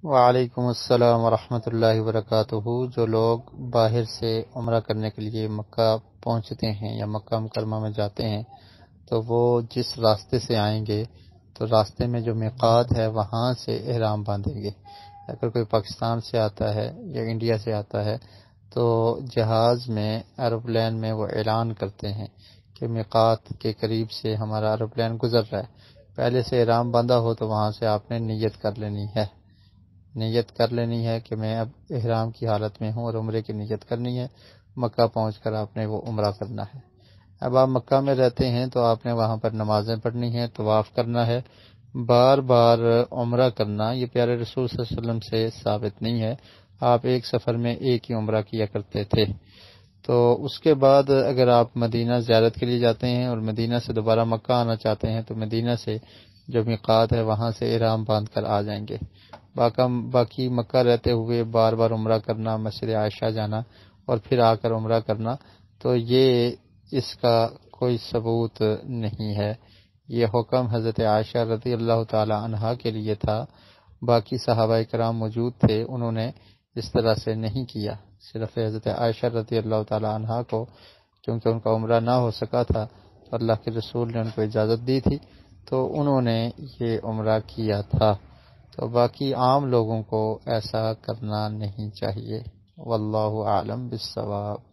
وعلیکم السلام ورحمۃ اللہ وبرکاتہ۔ جو لوگ باہر سے عمرہ کرنے کے لیے مکہ پہنچتے ہیں یا مکہ مکرمہ میں جاتے ہیں تو وہ جس راستے سے آئیں گے تو راستے میں جو میقات ہے وہاں سے احرام باندھیں گے۔ اگر کوئی پاکستان سے آتا ہے یا انڈیا سے آتا ہے تو جہاز میں ایروپلین میں وہ اعلان کرتے ہیں کہ میقات کے قریب سے ہمارا ایروپلین گزر رہا ہے، پہلے سے احرام باندھا ہو تو وہاں سے آپ نے نیت کر لینی ہے کہ میں اب احرام کی حالت میں ہوں اور عمرے کی نیت کرنی ہے۔ مکہ پہنچ کر آپ نے وہ عمرہ کرنا ہے۔ اب آپ مکہ میں رہتے ہیں تو آپ نے وہاں پر نمازیں پڑھنی ہیں، طواف کرنا ہے، بار بار عمرہ کرنا یہ پیارے رسول صلی اللہ علیہ وسلم سے ثابت نہیں ہے۔ آپ ایک سفر میں ایک ہی عمرہ کیا کرتے تھے۔ تو اس کے بعد اگر آپ مدینہ زیارت کے لیے جاتے ہیں اور مدینہ سے دوبارہ مکہ آنا چاہتے ہیں تو مدینہ سے جو میقات ہے وہاں سے احرام باندھ کر آ جائیں گے۔ باقی مکہ رہتے ہوئے بار بار عمرہ کرنا، مسجد عائشہ جانا اور پھر آ کر عمرہ کرنا، تو یہ اس کا کوئی ثبوت نہیں ہے۔ یہ حکم حضرت عائشہ رضی اللہ تعالی عنہا کے لیے تھا، باقی صحابہ کرام موجود تھے، انہوں نے اس طرح سے نہیں کیا۔ صرف حضرت عائشہ رضی اللہ تعالی عنہا کو، کیونکہ ان کا عمرہ نہ ہو سکا تھا تو اللہ کے رسول نے ان کو اجازت دی تھی تو انہوں نے یہ عمرہ کیا تھا۔ تو باقی عام لوگوں کو ایسا کرنا نہیں چاہیے۔ واللہ اعلم بالصواب۔